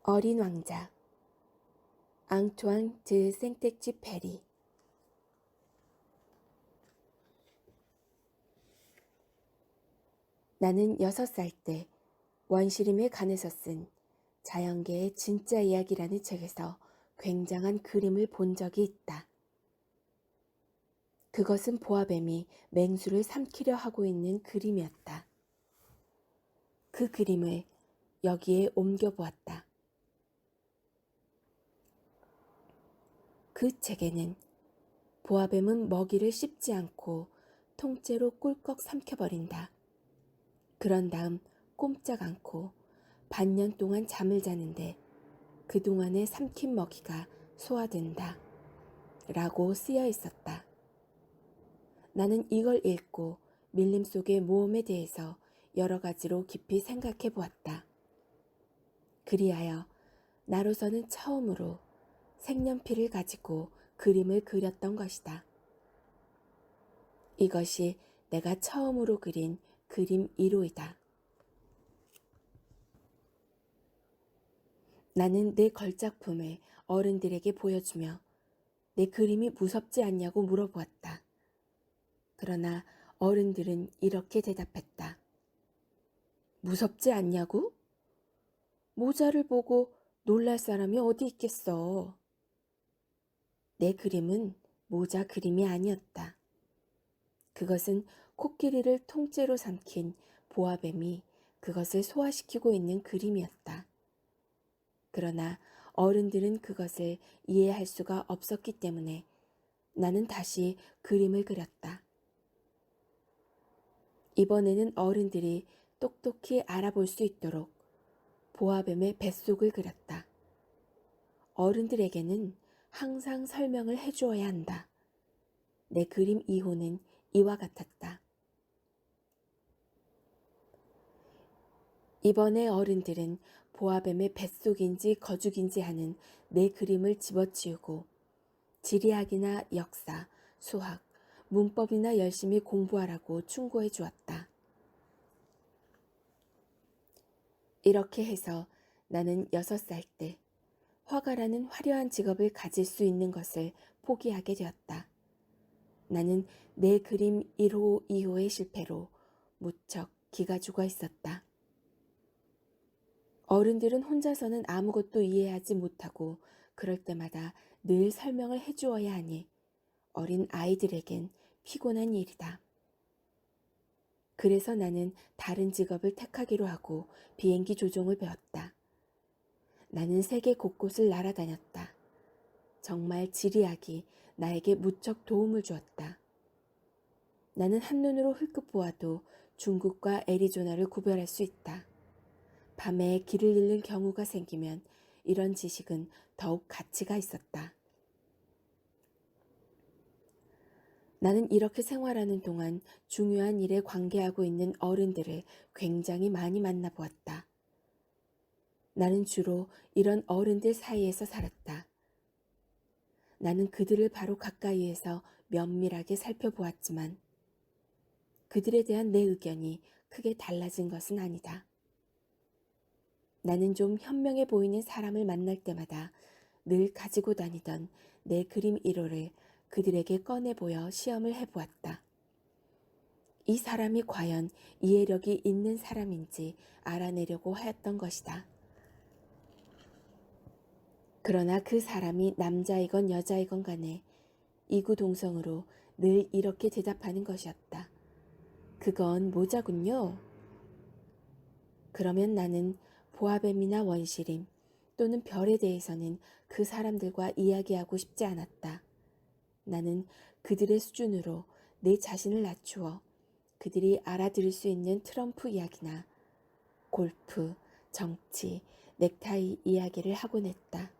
어린 왕자 앙투안 드 생텍쥐페리. 나는 6살 때 원시림에 관해서 쓴 자연계의 진짜 이야기라는 책에서 굉장한 그림을 본 적이 있다. 그것은 보아뱀이 맹수를 삼키려 하고 있는 그림이었다. 그 그림을 여기에 옮겨보았다. 그 책에는 보아뱀은 먹이를 씹지 않고 통째로 꿀꺽 삼켜버린다. 그런 다음 꼼짝 않고 반년 동안 잠을 자는데 그동안에 삼킨 먹이가 소화된다. 라고 쓰여 있었다. 나는 이걸 읽고 밀림 속의 모험에 대해서 여러 가지로 깊이 생각해 보았다. 그리하여 나로서는 처음으로 색연필을 가지고 그림을 그렸던 것이다. 이것이 내가 처음으로 그린 그림 1호이다. 나는 내 걸작품을 어른들에게 보여주며 내 그림이 무섭지 않냐고 물어보았다. 그러나 어른들은 이렇게 대답했다. 무섭지 않냐고? 모자를 보고 놀랄 사람이 어디 있겠어. 내 그림은 모자 그림이 아니었다. 그것은 코끼리를 통째로 삼킨 보아뱀이 그것을 소화시키고 있는 그림이었다. 그러나 어른들은 그것을 이해할 수가 없었기 때문에 나는 다시 그림을 그렸다. 이번에는 어른들이 똑똑히 알아볼 수 있도록 보아뱀의 뱃속을 그렸다. 어른들에게는 항상 설명을 해주어야 한다. 내 그림 2호는 이와 같았다. 이번에 어른들은 보아뱀의 뱃속인지 거죽인지 하는 내 그림을 집어치우고 지리학이나 역사, 수학, 문법이나 열심히 공부하라고 충고해 주었다. 이렇게 해서 나는 6살 때 화가라는 화려한 직업을 가질 수 있는 것을 포기하게 되었다. 나는 내 그림 1호, 2호의 실패로 무척 기가 죽어 있었다. 어른들은 혼자서는 아무것도 이해하지 못하고 그럴 때마다 늘 설명을 해주어야 하니 어린 아이들에겐 피곤한 일이다. 그래서 나는 다른 직업을 택하기로 하고 비행기 조종을 배웠다. 나는 세계 곳곳을 날아다녔다. 정말 지리학이 나에게 무척 도움을 주었다. 나는 한눈으로 흘끗 보아도 중국과 애리조나를 구별할 수 있다. 밤에 길을 잃는 경우가 생기면 이런 지식은 더욱 가치가 있었다. 나는 이렇게 생활하는 동안 중요한 일에 관계하고 있는 어른들을 굉장히 많이 만나보았다. 나는 주로 이런 어른들 사이에서 살았다. 나는 그들을 바로 가까이에서 면밀하게 살펴보았지만 그들에 대한 내 의견이 크게 달라진 것은 아니다. 나는 좀 현명해 보이는 사람을 만날 때마다 늘 가지고 다니던 내 그림 1호를 그들에게 꺼내 보여 시험을 해보았다. 이 사람이 과연 이해력이 있는 사람인지 알아내려고 하였던 것이다. 그러나 그 사람이 남자이건 여자이건 간에 이구동성으로 늘 이렇게 대답하는 것이었다. 그건 모자군요. 그러면 나는 보아뱀이나 원시림 또는 별에 대해서는 그 사람들과 이야기하고 싶지 않았다. 나는 그들의 수준으로 내 자신을 낮추어 그들이 알아들을 수 있는 트럼프 이야기나 골프, 정치, 넥타이 이야기를 하곤 했다.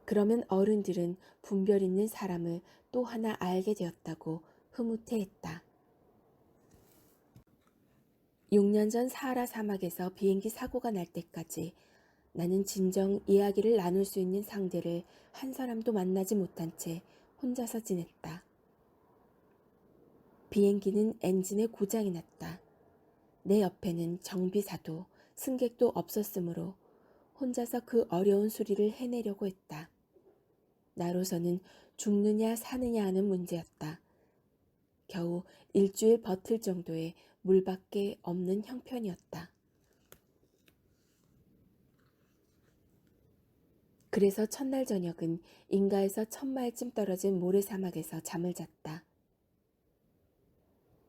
그러면 어른들은 분별 있는 사람을 또 하나 알게 되었다고 흐뭇해했다. 6년 전 사하라 사막에서 비행기 사고가 날 때까지 나는 진정 이야기를 나눌 수 있는 상대를 한 사람도 만나지 못한 채 혼자서 지냈다. 비행기는 엔진에 고장이 났다. 내 옆에는 정비사도 승객도 없었으므로 혼자서 그 어려운 수리를 해내려고 했다. 나로서는 죽느냐 사느냐 하는 문제였다. 겨우 일주일 버틸 정도의 물밖에 없는 형편이었다. 그래서 첫날 저녁은 인가에서 1000마일쯤 떨어진 모래사막에서 잠을 잤다.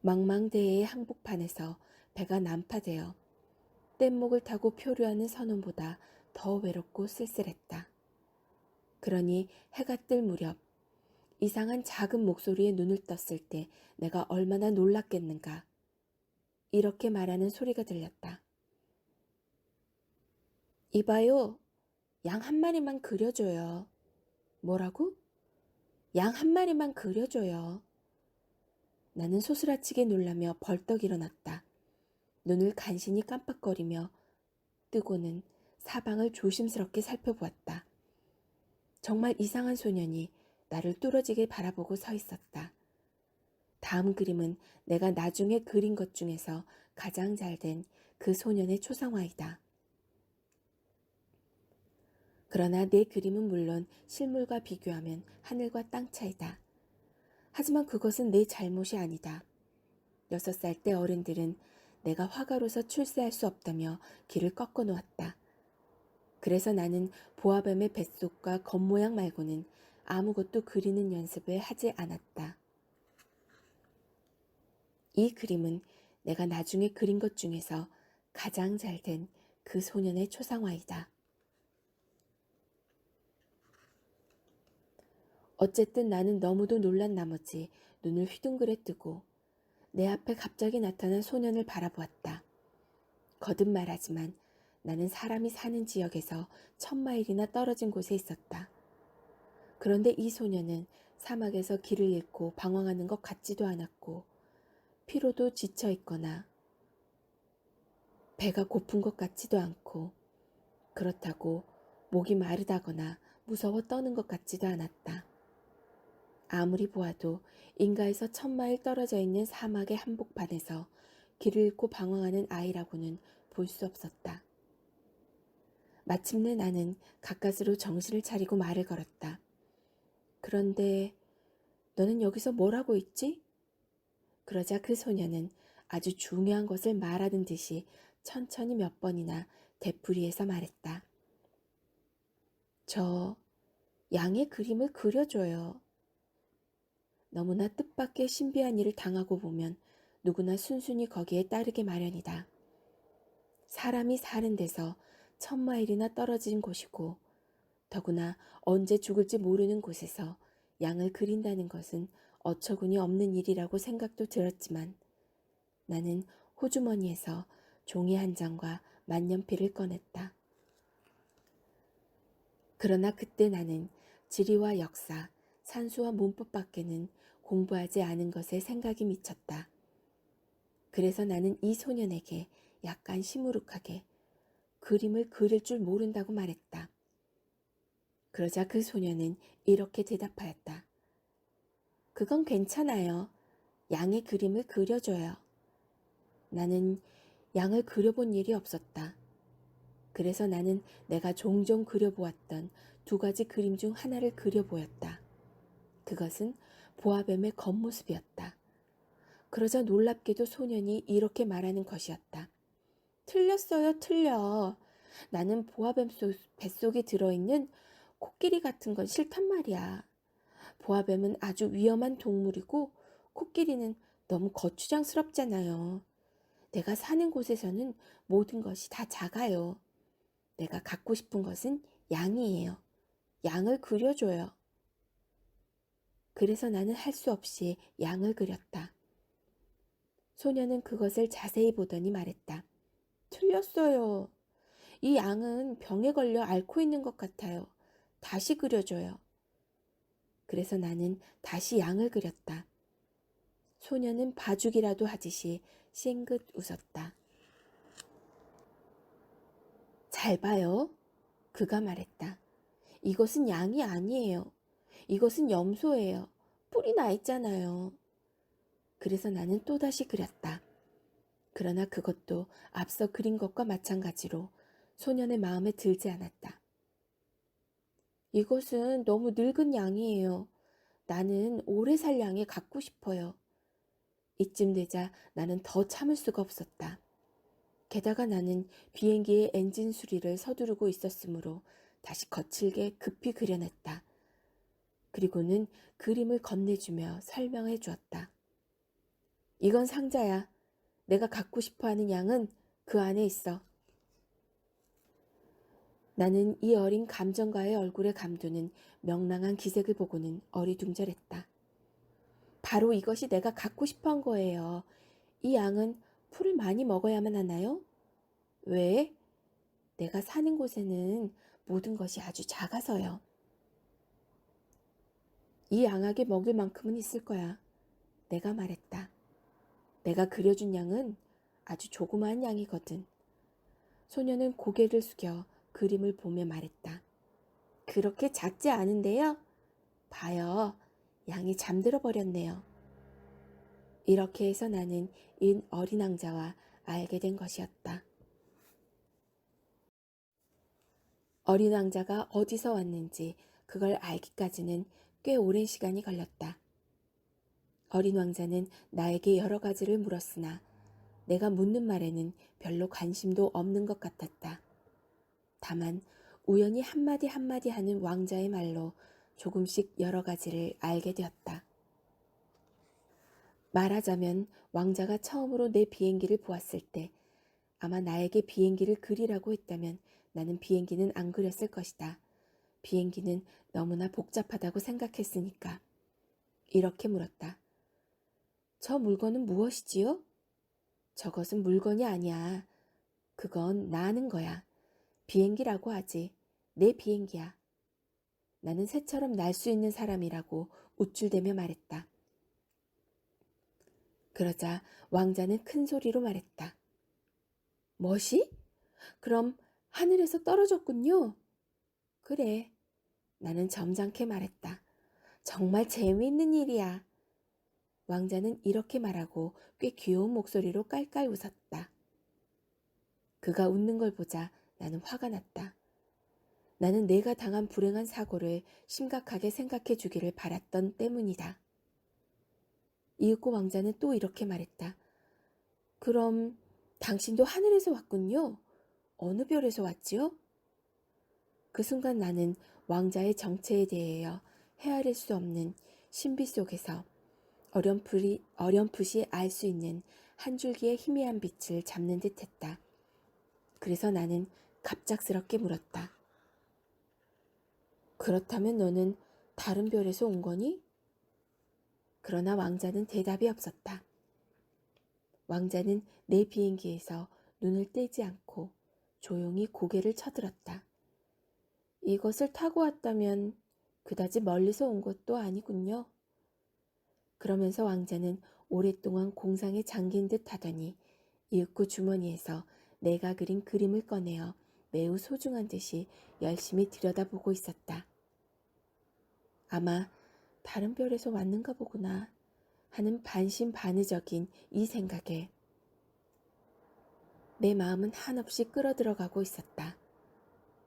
망망대해의 항복판에서 배가 난파되어 뗏목을 타고 표류하는 선원보다 더 외롭고 쓸쓸했다. 그러니 해가 뜰 무렵 이상한 작은 목소리에 눈을 떴을 때 내가 얼마나 놀랐겠는가. 이렇게 말하는 소리가 들렸다. 이봐요. 양 한 마리만 그려줘요. 뭐라고? 양 한 마리만 그려줘요. 나는 소스라치게 놀라며 벌떡 일어났다. 눈을 간신히 깜빡거리며 뜨고는 사방을 조심스럽게 살펴보았다. 정말 이상한 소년이 나를 뚫어지게 바라보고 서 있었다. 다음 그림은 내가 나중에 그린 것 중에서 가장 잘된 그 소년의 초상화이다. 그러나 내 그림은 물론 실물과 비교하면 하늘과 땅 차이다. 하지만 그것은 내 잘못이 아니다. 6살 때 어른들은 내가 화가로서 출세할 수 없다며 길을 꺾어 놓았다. 그래서 나는 보아뱀의 뱃속과 겉모양 말고는 아무것도 그리는 연습을 하지 않았다. 이 그림은 내가 나중에 그린 것 중에서 가장 잘된 그 소년의 초상화이다. 어쨌든 나는 너무도 놀란 나머지 눈을 휘둥그레 뜨고 내 앞에 갑자기 나타난 소년을 바라보았다. 거듭 말하지만 나는 사람이 사는 지역에서 1000마일이나 떨어진 곳에 있었다. 그런데 이 소년은 사막에서 길을 잃고 방황하는 것 같지도 않았고 피로도 지쳐 있거나 배가 고픈 것 같지도 않고 그렇다고 목이 마르다거나 무서워 떠는 것 같지도 않았다. 아무리 보아도 인가에서 1000마일 떨어져 있는 사막의 한복판에서 길을 잃고 방황하는 아이라고는 볼 수 없었다. 마침내 나는 가까스로 정신을 차리고 말을 걸었다. 그런데 너는 여기서 뭘 하고 있지? 그러자 그 소녀는 아주 중요한 것을 말하는 듯이 천천히 몇 번이나 되풀이해서 말했다. 저 양의 그림을 그려줘요. 너무나 뜻밖의 신비한 일을 당하고 보면 누구나 순순히 거기에 따르게 마련이다. 사람이 사는 데서 1000마일이나 떨어진 곳이고 더구나 언제 죽을지 모르는 곳에서 양을 그린다는 것은 어처구니 없는 일이라고 생각도 들었지만 나는 호주머니에서 종이 한 장과 만년필을 꺼냈다. 그러나 그때 나는 지리와 역사, 산수와 문법밖에는 공부하지 않은 것에 생각이 미쳤다. 그래서 나는 이 소년에게 약간 시무룩하게 그림을 그릴 줄 모른다고 말했다. 그러자 그 소년은 이렇게 대답하였다. 그건 괜찮아요. 양의 그림을 그려줘요. 나는 양을 그려본 일이 없었다. 그래서 나는 내가 종종 그려보았던 2가지 그림 중 하나를 그려보였다. 그것은 보아뱀의 겉모습이었다. 그러자 놀랍게도 소년이 이렇게 말하는 것이었다. 틀렸어요, 틀려. 나는 보아뱀 뱃속에 들어있는 코끼리 같은 건 싫단 말이야. 보아뱀은 아주 위험한 동물이고 코끼리는 너무 거추장스럽잖아요. 내가 사는 곳에서는 모든 것이 다 작아요. 내가 갖고 싶은 것은 양이에요. 양을 그려줘요. 그래서 나는 할 수 없이 양을 그렸다. 소녀는 그것을 자세히 보더니 말했다. 틀렸어요. 이 양은 병에 걸려 앓고 있는 것 같아요. 다시 그려줘요. 그래서 나는 다시 양을 그렸다. 소녀는 봐주기라도 하듯이 싱긋 웃었다. 잘 봐요. 그가 말했다. 이것은 양이 아니에요. 이것은 염소예요. 뿔이 나 있잖아요. 그래서 나는 또다시 그렸다. 그러나 그것도 앞서 그린 것과 마찬가지로 소년의 마음에 들지 않았다. 이것은 너무 늙은 양이에요. 나는 오래 살 양이 갖고 싶어요. 이쯤 되자 나는 더 참을 수가 없었다. 게다가 나는 비행기의 엔진 수리를 서두르고 있었으므로 다시 거칠게 급히 그려냈다. 그리고는 그림을 건네주며 설명해 주었다. 이건 상자야. 내가 갖고 싶어하는 양은 그 안에 있어. 나는 이 어린 감정가의 얼굴에 감도는 명랑한 기색을 보고는 어리둥절했다. 바로 이것이 내가 갖고 싶어한 거예요. 이 양은 풀을 많이 먹어야만 하나요? 왜? 내가 사는 곳에는 모든 것이 아주 작아서요. 이 양에게 먹일 만큼은 있을 거야. 내가 말했다. 내가 그려준 양은 아주 조그마한 양이거든. 소녀는 고개를 숙여 그림을 보며 말했다. 그렇게 작지 않은데요? 봐요. 양이 잠들어 버렸네요. 이렇게 해서 나는 이 어린 왕자와 알게 된 것이었다. 어린 왕자가 어디서 왔는지 그걸 알기까지는 꽤 오랜 시간이 걸렸다. 어린 왕자는 나에게 여러 가지를 물었으나 내가 묻는 말에는 별로 관심도 없는 것 같았다. 다만 우연히 한마디 한마디 하는 왕자의 말로 조금씩 여러 가지를 알게 되었다. 말하자면 왕자가 처음으로 내 비행기를 보았을 때 아마 나에게 비행기를 그리라고 했다면 나는 비행기는 안 그렸을 것이다. 비행기는 너무나 복잡하다고 생각했으니까. 이렇게 물었다. 저 물건은 무엇이지요? 저것은 물건이 아니야. 그건 나는 거야. 비행기라고 하지. 내 비행기야. 나는 새처럼 날 수 있는 사람이라고 우쭐대며 말했다. 그러자 왕자는 큰 소리로 말했다. 뭐시? 그럼 하늘에서 떨어졌군요. 그래. 나는 점잖게 말했다. 정말 재미있는 일이야. 왕자는 이렇게 말하고 꽤 귀여운 목소리로 깔깔 웃었다. 그가 웃는 걸 보자 나는 화가 났다. 나는 내가 당한 불행한 사고를 심각하게 생각해 주기를 바랐던 때문이다. 이윽고 왕자는 또 이렇게 말했다. 그럼 당신도 하늘에서 왔군요. 어느 별에서 왔지요? 그 순간 나는 왕자의 정체에 대하여 헤아릴 수 없는 신비 속에서 어렴풋이 알 수 있는 한 줄기의 희미한 빛을 잡는 듯 했다. 그래서 나는 갑작스럽게 물었다. 그렇다면 너는 다른 별에서 온 거니? 그러나 왕자는 대답이 없었다. 왕자는 내 비행기에서 눈을 떼지 않고 조용히 고개를 쳐들었다. 이것을 타고 왔다면 그다지 멀리서 온 것도 아니군요. 그러면서 왕자는 오랫동안 공상에 잠긴 듯 하더니 이윽고 주머니에서 내가 그린 그림을 꺼내어 매우 소중한 듯이 열심히 들여다보고 있었다. 아마 다른 별에서 왔는가 보구나 하는 반신반의적인 이 생각에 내 마음은 한없이 끌어들어가고 있었다.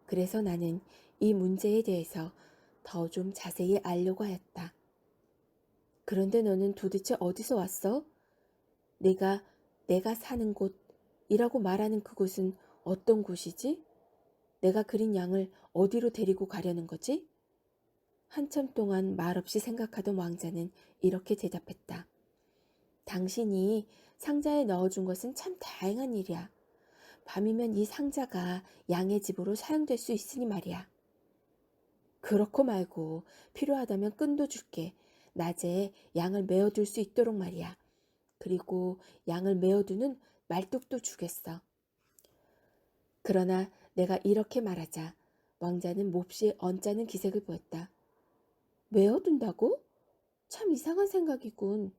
그래서 나는 이 문제에 대해서 더 좀 자세히 알려고 하였다. 그런데 너는 도대체 어디서 왔어? 내가 사는 곳이라고 말하는 그곳은 어떤 곳이지? 내가 그린 양을 어디로 데리고 가려는 거지? 한참 동안 말없이 생각하던 왕자는 이렇게 대답했다. 당신이 상자에 넣어준 것은 참 다행한 일이야. 밤이면 이 상자가 양의 집으로 사용될 수 있으니 말이야. 그렇고 말고 필요하다면 끈도 줄게. 낮에 양을 메어둘 수 있도록 말이야. 그리고 양을 메어두는 말뚝도 주겠어. 그러나 내가 이렇게 말하자 왕자는 몹시 언짢은 기색을 보였다. 메어둔다고? 참 이상한 생각이군.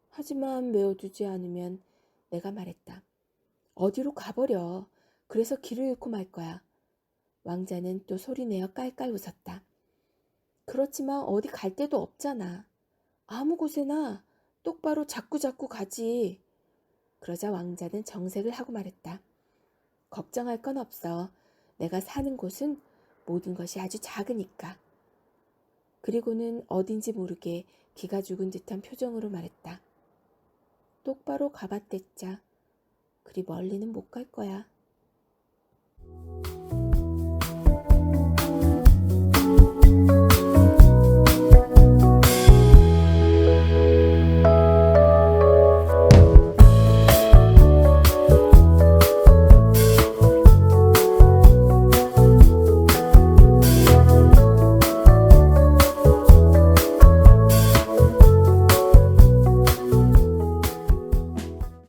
하지만 메어두지 않으면 내가 말했다. 어디로 가버려. 그래서 길을 잃고 말 거야. 왕자는 또 소리내어 깔깔 웃었다. 그렇지만 어디 갈 데도 없잖아. 아무 곳에나 똑바로 자꾸자꾸 가지. 그러자 왕자는 정색을 하고 말했다. 걱정할 건 없어. 내가 사는 곳은 모든 것이 아주 작으니까. 그리고는 어딘지 모르게 기가 죽은 듯한 표정으로 말했다. 똑바로 가봤댔자. 그리 멀리는 못 갈 거야.